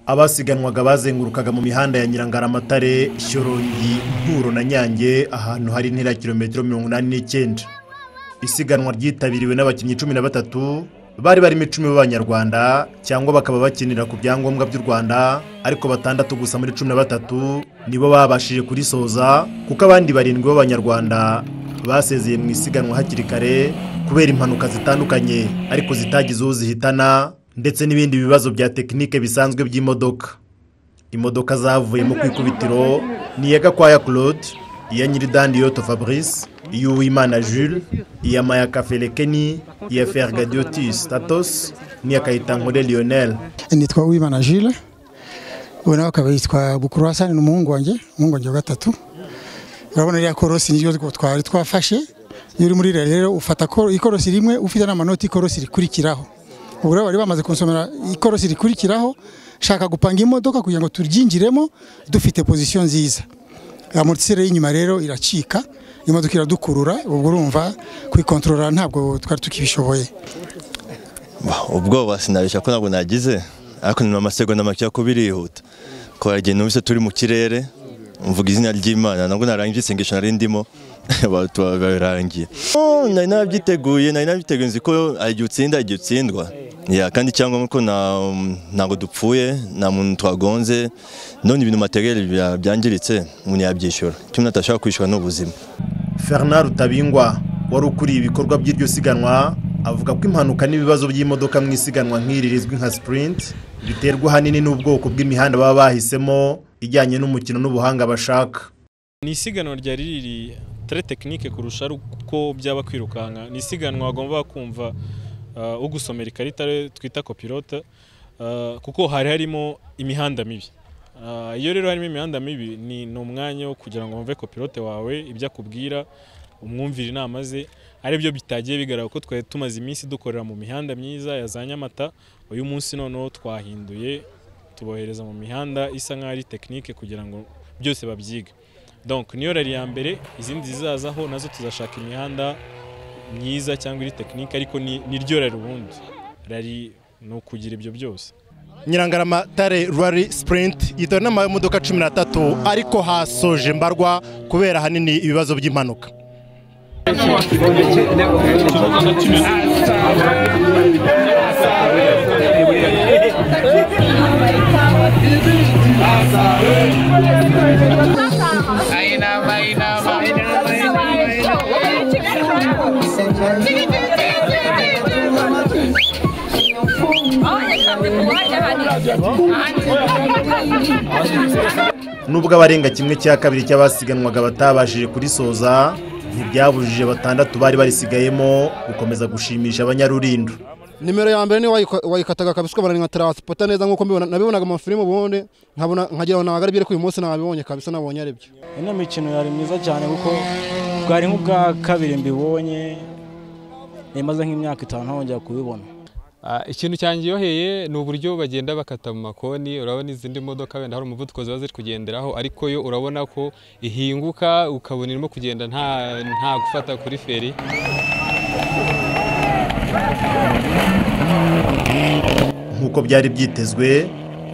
Abasiganwaga bazengurukaga mu mihanda ya Nyirangaramatare, Shyorongi, Nturo na Nyange ahantu hari intera kilometero 89. Isiganwa ryitabiriwe n'abakinnyi 13 bari barimo 10 b'Abanyarwanda cyangwa bakaba bakinira ku byangombwa by'u Rwanda, ariko batandatu gusa muri 13 nibo babashije kurisoza kuko abandi 7 b'Abanyarwanda basezeye mu isiganwa hakiri kare kubera impanuka zitandukanye ariko zitagize uzihitana ndetse n'ibindi bibazo bya tekinike bisanzwe by'imodoka. Imodoka zavuye mu kwikubitiro ni ya Gakwaya Claude, iya Nyiridandi Yoto Fabrice, iya Uwimana Jules, iya Mayaka Felekeni, iya Fergadiotis Tatos, n'iya Kayitankore Lionel. Nitwa Uwimana Jules, ubona akaba yitwa Bukuru Hassan n'umuhungu wanjye wa gatatu. Urabona ya korosi niyo twari twafashe, yuri muri rero ufata ko ikorosi rimwe ufite n'amanoti ikorosi rikurikiraho. Ubura bari bamaze konsomera ikorosi rikurikiraho, shaka gupanga imodoka kugira ngo turyinjiremo dufite position nziza. Amortisere y'inyuma rero iracika, imodoka iradukurura, ubwo urumva kwikontrola ntabwo twari tukibishoboye. Ubwo sinabisha ko ntabwo nagize, ariko ni amasegonda make yo kubirihuta. Ko yagiye numvise turi mu kirere, mvuga izina ry'Imana, nabwo narangije isengesho nari ndimo barangiye. Nari nabyiteguye nzi ko agiye utsindwa. Ya kandi cyangwa ko ntago dupfuye, nta muntu twagonze, none ibintu materiel byangiritse umuntu yabyishura. Cyo natashaka kwishura n'ubuzima. Fernand Rutabingwa wari ukuriye ibikorwa by'iryo siganwa avuga ko impanuka n'ibibazo by'imodoka mu isiganwa nk'iri rizwi nka sprint biterwa hanini n'ubwoko bw'imihanda baba bahisemo ijyanye n'umukino n'ubuhanga bashaka. Ni isiganwa ryari riri très technique kurusha uko byaba kwirukanka. Ni isiganwa agomba kumva ugusomera ikarita twita copilote, kuko harimo imihanda mibi. Iyo rero harimo imihanda mibi ni umwanya wo kugira ngo umve copilote wawe ibyo akubwira, umwumvira inama ze, ari byo bitagiye bigaragara ko twaye tumaze iminsi dukorera mu mihanda myiza ya za Nyamata. Uyu munsi noneho twahinduye tubohereza mu mihanda isa nk'ari technique kugira ngo byose babyiga. Donc niyo rari ya mbere, izindi zizazaho nazo tuzashaka imihanda myiza cyangwa iri technique, ariko ni ryo rari ubundi rari no kugira ibyo byose. Nyirangaramatare Rally Sprint yitabiriwe n'amamodoka 13 ariko hasoje mbarwa kubera hanini ibibazo by'impanuka. Nubwo abarenga kimwe cya kabiri cy'abasiganwaga batabashije kurisoza, ntibyabujije batandatu bari barisigayemo gukomeza gushimisha abanyarulindo. Nimero ya mbere ni wayikataga kabisa barani nka transporta neza nkuko nabibonaga mu filime ubundi nkagira ngo nagari bire ku uyu munsi nabibonye kabisa, nabonye arebye. Ino mikino yari myiza cyane kuko bwari nk'ubwa kabiri mbibonye, nemaze nk'imyaka 5 hongera kubibona. Ikintu cyangiyoheye ni uburyo bagenda bakata mu makoni. Urabona izindi modoka wenda hari umuvuduko ziba ziri kugenderaho, ariko yo urabona ko ihinguka ukabona irimo kugenda nta gufata kuri feri. Nkuko byari byitezwe,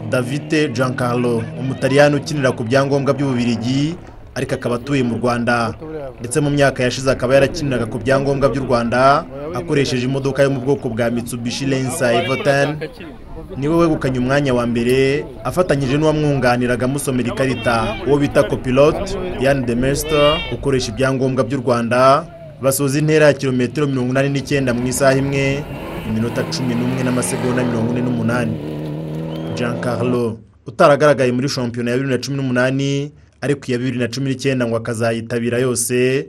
Davide Giancarlo, umutaliyani ukinira ku byangombwa by'Ububirigi ariko akaba atuye mu Rwanda, ndetse mu myaka yashize akaba yarakiniraga ku byangombwa by'u Rwanda akoresheje imodoka yo mu bwoko bwa Mitsubishi Lancer Evo 10, niwe wegukanye umwanya wa mbere afatanyije n'uwamwunganiraga musomera ikarita uwo bita copilote Yann Demester ukoresha ibyangombwa by'u Rwanda. Basoza intera ya kilometero 89 mu isaha imwe, iminota 11 n'amasegonda 48. Giancarlo utaragaragaye muri shampiyona ya 2018 ariko iya 2019 ngo akazayitabira yose,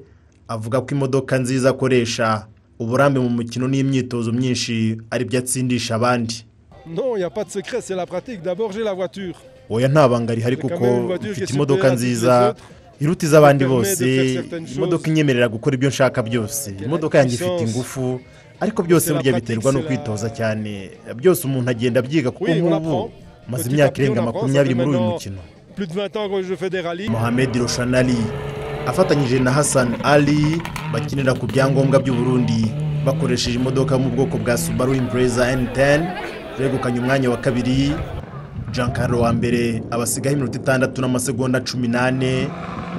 avuga ko imodoka nziza akoresha, uburambe mu mukino n'imyitozo myinshi ari byo atsindisha abandi. Non, il y a pas de secret, c'est la pratique. D'abord j'ai la voiture. Oya nta banga rihari kuko mfite imodoka nziza iruta iz'abandi bose, imodoka inyemerera gukora ibyo nshaka byose. Imodoka yanjye ifite ingufu, ariko byose burya biterwa no kwitoza cyane. Byose umuntu agenda byiga kuko nk'ubu maze imyaka irenga 20 muri uyu mukino. Plus de 20 ans que je fais des rallyes. Mohamed Roshanali afatanyije na Hassan Ali bakinira ku byangombwa by'u Burundi bakoresheje imodoka mu bwoko bwa Subaru Impreza N10 begukanye umwanya wa kabiri Giancarlo wa mbere abasigaho iminota 6 n'amasegonda 18,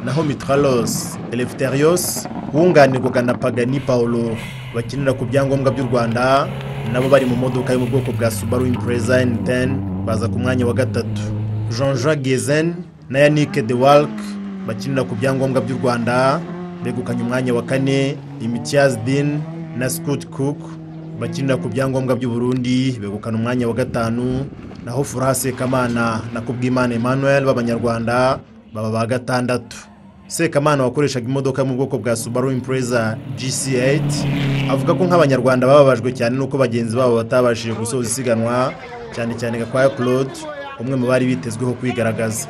naho Mitralos Eleftherios wunganirwaga na Pagani Paulo bakinira ku byangombwa by'u Rwanda nabo bari mu modoka yo mu bwoko bwa Subaru Impreza N10 baza ku mwanya wa gatatu. Jean-Jacques Gezen na Yannick De Walk bakinira ku byangombwa by'u Rwanda begukanye umwanya wa 4. Imitiaz Din na Scott Cook bakinira ku byangombwa by'u Burundi begukana umwanya wa 5, naho Furaha Sekamana na Kubwimana Emmanuel b'Abanyarwanda baba ba 6. Sekamana wakoreshaga imodoka mu bwoko bwa Subaru Impreza GC8 avuga ko nk'Abanyarwanda bababajwe cyane nuko bagenzi babo batabashije gusoza isiganwa, cyane cyane Gakwaya Claude umwe mu bari bitezweho kwigaragaza.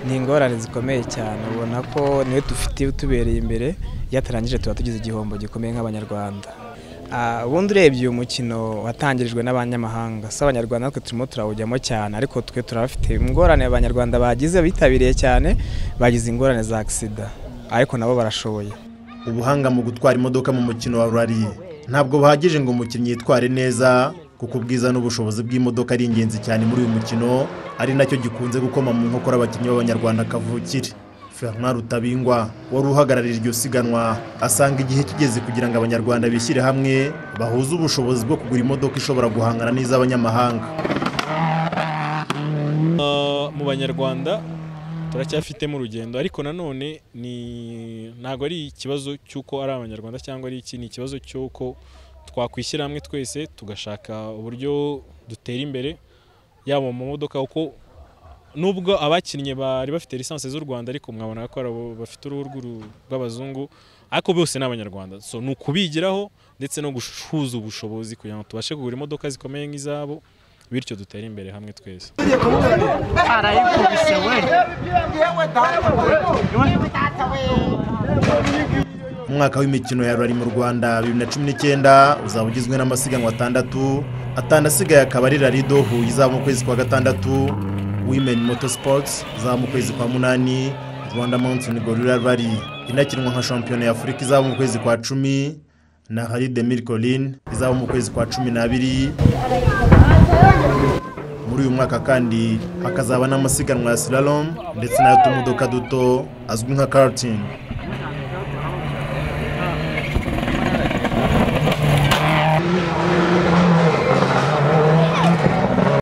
Ni ingorane zikomeye cyane, ubona ko niwe dufite tubereye imbere, yatarangije tuba tugize igihombo gikomeye nk'Abanyarwanda. Ubundi urebye uyu mukino watangirijwe n'abanyamahanga, so Abanyarwanda natwe turimo turawujyamo cyane, ariko twe turafite ingorane Abanyarwanda bagize bitabiriye cyane, bagize ingorane za accident, ariko nabo barashoboye. Ubuhanga mu gutwara imodoka mu mukino wa rally ntabwo buhagije ngo umukinnyi yitware neza, kuko ubwiza n'ubushobozi bw'imodoka ari ingenzi cyane muri uyu mukino, ari nacyo gikunze gukoma mu nkokora abakinnyi b'Abanyarwanda kavukire. Fernand Rutabingwa wari uhagararira iryo siganwa asanga igihe kigeze kugira ngo Abanyarwanda bishyire hamwe bahuze ubushobozi bwo kugura imodoka ishobora guhangana n'iz'abanyamahanga. Mu Banyarwanda turacyafitemo urugendo, ariko nanone ntago ari ikibazo cy'uko ari Abanyarwanda cyangwa ari iki, ni ikibazo cy'uko twakwishyira hamwe twese tugashaka uburyo dutera imbere yaba mu modoka, uko nubwo abakinnye bari bafite lisansi z'u Rwanda ariko mwabona ko bafite uruhu rw'abazungu, ariko bose ni Abanyarwanda. So ni ukubigiraho ndetse no gushuza ubushobozi kugira ngo tubashe kugura imodoka zikomeye nk'izabo, bityo dutera imbere hamwe twese. Umwaka w'imikino ya rally mu Rwanda 2019 uzaba ugizwe n'amasiganwa 6, atandasigaye akaba ari Rally do Huye izaba mu kwezi kwa 6, Women Motorsports izaba mu kwezi kwa 8, Rwanda Mountain Gorilla Rally inakinwa nka shampiyona ya Afurika izaba mu kwezi kwa 10, na Rally de Mille Collines izaba mu kwezi kwa 12. Muri uyu mwaka kandi hakazaba n'amasiganwa ya slalom ndetse n'ay'utumodoka duto azwi nka karting.